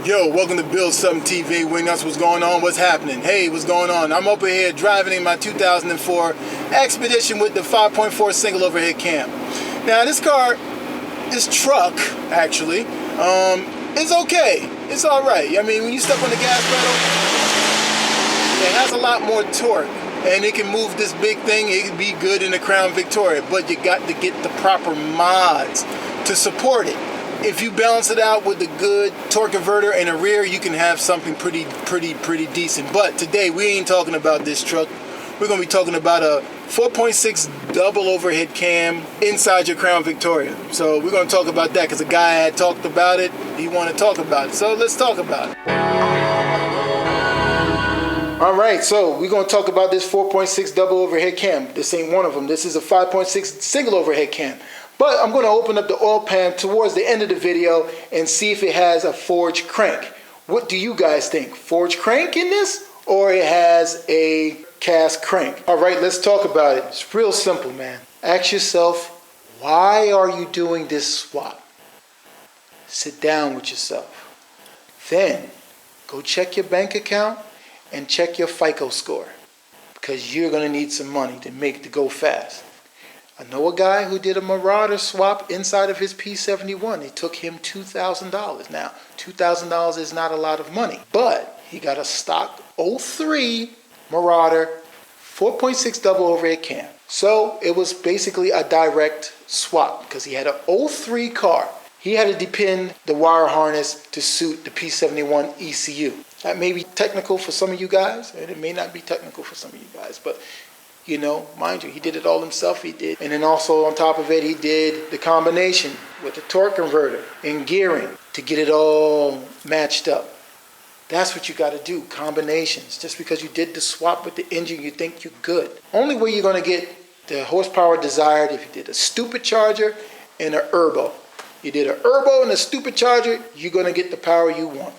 Yo, welcome to Build Something TV. Wingnuts, what's going on? What's happening? Hey, what's going on? I'm over here driving in my 2004 Expedition with the 5.4 single overhead cam. Now, this truck, actually, is okay. It's all right. I mean, when you step on the gas pedal, it has a lot more torque, and it can move this big thing. It can be good in the Crown Victoria, but you got to get the proper mods to support it. If you balance it out with a good torque converter and a rear, you can have something pretty decent. But today we ain't talking about this truck. We're going to be talking about a 4.6 double overhead cam inside your Crown Victoria. So we're going to talk about that because a guy had talked about it. He wanted to talk about it. So let's talk about it. All right, so we're going to talk about this 4.6 double overhead cam. This ain't one of them. This is a 5.6 single overhead cam. But I'm going to open up the oil pan towards the end of the video and see if it has a forged crank. What do you guys think? Forged crank in this, or it has a cast crank? All right, let's talk about it. It's real simple, man. Ask yourself, why are you doing this swap? Sit down with yourself. Then go check your bank account and check your FICO score, because you're going to need some money to go fast. I know a guy who did a Marauder swap inside of his P71. It took him $2,000. Now, $2,000 is not a lot of money, but he got a stock 03 Marauder 4.6 double overhead cam. So it was basically a direct swap because he had an 03 car. He had to depend the wire harness to suit the P71 ECU. That may be technical for some of you guys, and it may not be technical for some of you guys, but you know, mind you, he did it all himself, he did. And then also on top of it, he did the combination with the torque converter and gearing to get it all matched up. That's what you got to do, combinations. Just because you did the swap with the engine, you think you're good. Only way you're going to get the horsepower desired if you did a stupid charger and an erbo. You did an erbo and a stupid charger, you're going to get the power you want.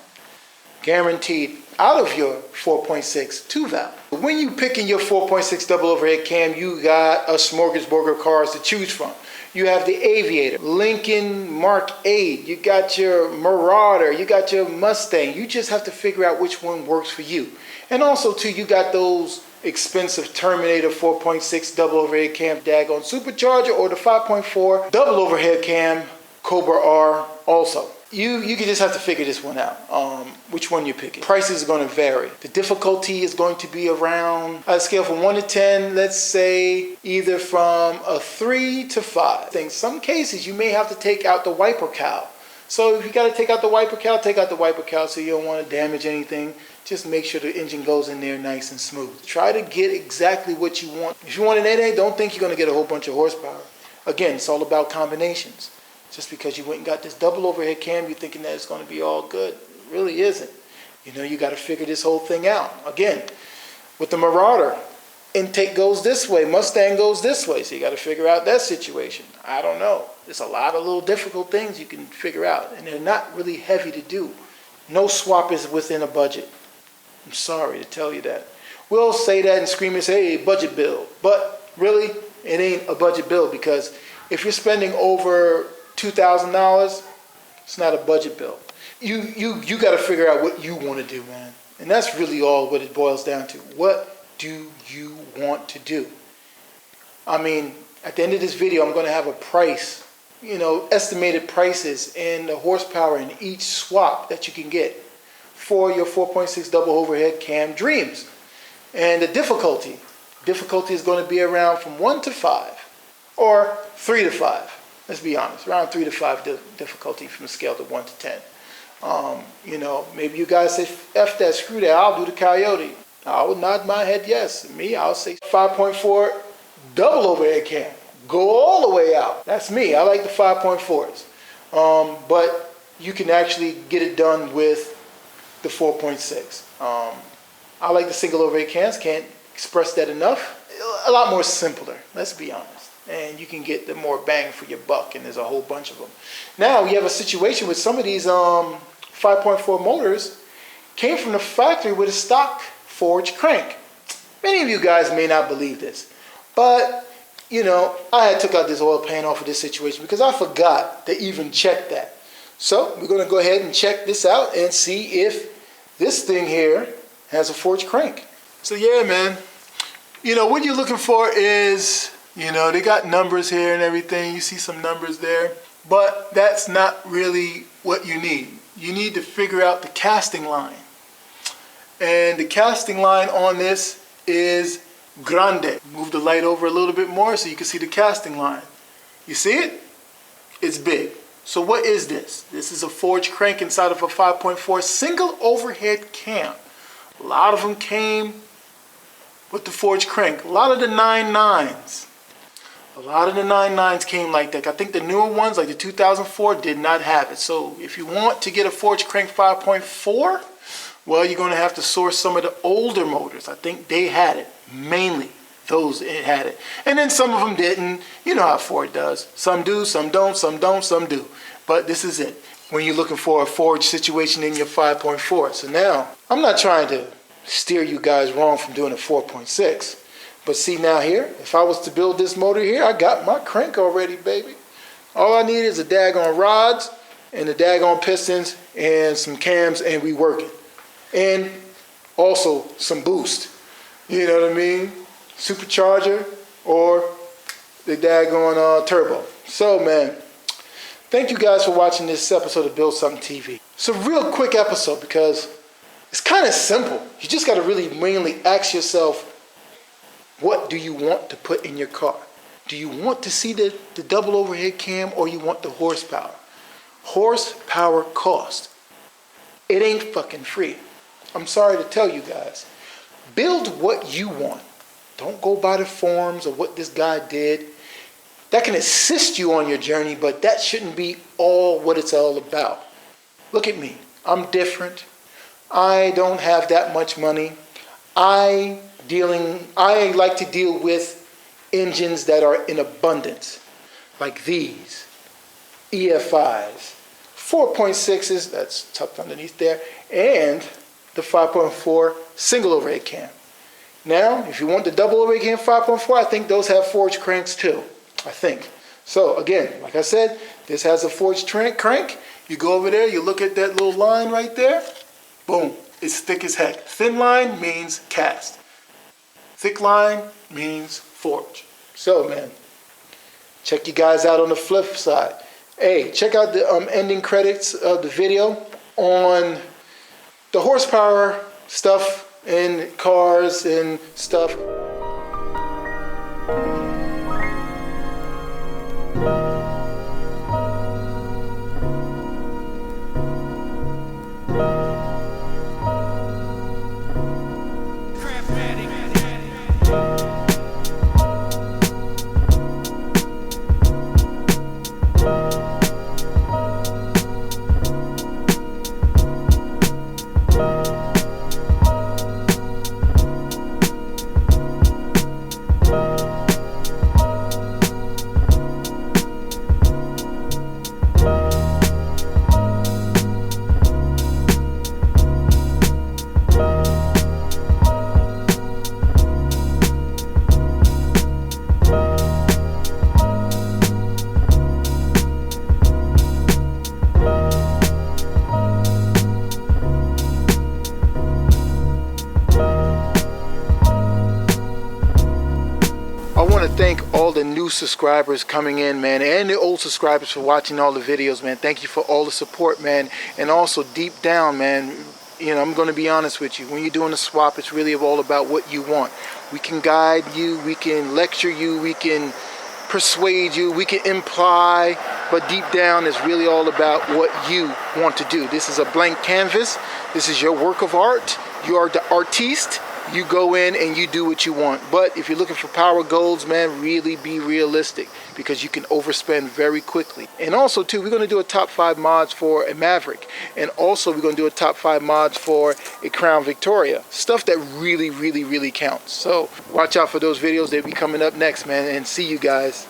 Guaranteed out of your 4.6 2-valve. When you picking your 4.6 double overhead cam, you got a smorgasbord of cars to choose from. You have the Aviator, Lincoln Mark 8, you got your Marauder, you got your Mustang. You just have to figure out which one works for you. And also too, you got those expensive Terminator 4.6 double overhead cam daggone supercharger, or the 5.4 double overhead cam Cobra R also. You just have to figure this one out, which one you're picking. Prices are going to vary. The difficulty is going to be around, on a scale from 1 to 10, let's say either from a 3 to 5. In some cases, you may have to take out the wiper cowl. So if you got to take out the wiper cowl, take out the wiper cowl so you don't want to damage anything. Just make sure the engine goes in there nice and smooth. Try to get exactly what you want. If you want an 8A, don't think you're going to get a whole bunch of horsepower. Again, it's all about combinations. Just because you went and got this double overhead cam, you're thinking that it's going to be all good. It really isn't. You know, you got to figure this whole thing out. Again, with the Marauder, intake goes this way, Mustang goes this way, so you got to figure out that situation. I don't know. There's a lot of little difficult things you can figure out, and they're not really heavy to do. No swap is within a budget. I'm sorry to tell you that. We'll say that and scream and say, hey, budget bill. But really, it ain't a budget bill, because if you're spending over $2,000, it's not a budget bill. You got to figure out what you want to do, man. And that's really all what it boils down to. What do you want to do? I mean, at the end of this video, I'm going to have a price, estimated prices and the horsepower in each swap that you can get for your 4.6 double overhead cam dreams. And the difficulty is going to be around from 1 to 5 or 3 to 5. Let's be honest, around 3 to 5 difficulty from a scale to 1 to 10. Maybe you guys say, F that, screw that, I'll do the Coyote. I would nod my head yes. Me, I'll say 5.4 double overhead cam. Go all the way out. That's me. I like the 5.4s. But you can actually get it done with the 4.6. I like the single overhead cams. Can't express that enough. A lot more simpler, let's be honest. And you can get the more bang for your buck, and there's a whole bunch of them. Now you have a situation with some of these 5.4 motors came from the factory with a stock forged crank. Many of you guys may not believe this, but I had took out this oil pan off of this situation because I forgot to even check that. So we're going to go ahead and check this out and see if this thing here has a forged crank. So yeah, man, you know, what you're looking for is, you know, they got numbers here and everything. You see some numbers there, but that's not really what you need. You need to figure out the casting line. And the casting line on this is grande. Move the light over a little bit more so you can see the casting line. You see it? It's big. So what is this? This is a forged crank inside of a 5.4 single overhead cam. A lot of them came with the forged crank. A lot of the 9.9s. A lot of the 9.9s came like that. I think the newer ones, like the 2004, did not have it. So if you want to get a forged crank 5.4, well, you're going to have to source some of the older motors. I think they had it. Mainly those it had it. And then some of them didn't. You know how Ford does. Some do, some don't, some don't, some do. But this is it when you're looking for a forged situation in your 5.4. So now, I'm not trying to steer you guys wrong from doing a 4.6. But see now here, if I was to build this motor here, I got my crank already, baby. All I need is a daggone rods and the daggone pistons and some cams, and we working. And also some boost. You know what I mean? Supercharger or the daggone turbo. So man, thank you guys for watching this episode of Build Something TV. It's a real quick episode because it's kind of simple. You just got to really mainly ask yourself, what do you want to put in your car? Do you want to see the double overhead cam, or you want the horsepower? Horsepower cost. It ain't fucking free. I'm sorry to tell you guys. Build what you want. Don't go by the forms of what this guy did. That can assist you on your journey, but that shouldn't be all what it's all about. Look at me. I'm different. I don't have that much money. I like to deal with engines that are in abundance, like these EFIs, 4.6s, that's tucked underneath there, and the 5.4 single overhead cam. Now, if you want the double overhead cam 5.4, I think those have forged cranks too, I think. So again, like I said, this has a forged crank. You go over there, you look at that little line right there, boom, it's thick as heck. Thin line means cast. Thick line means forge. So man, check you guys out on the flip side. Hey, check out the ending credits of the video on the horsepower stuff and cars and stuff. Thank all the new subscribers coming in, man, and the old subscribers for watching all the videos, man. Thank you for all the support, man. And also deep down, man, you know, I'm going to be honest with you. When you're doing a swap, it's really all about what you want. We can guide you, we can lecture you, we can persuade you, we can imply, but deep down it's really all about what you want to do. This is a blank canvas. This is your work of art. You are the artiste. You go in and you do what you want. But if you're looking for power golds, man, really be realistic, because you can overspend very quickly. And also too, we're going to do a top 5 mods for a Maverick, and also we're going to do a top 5 mods for a Crown Victoria, stuff that really counts. So watch out for those videos. They'll be coming up next, man, and see you guys.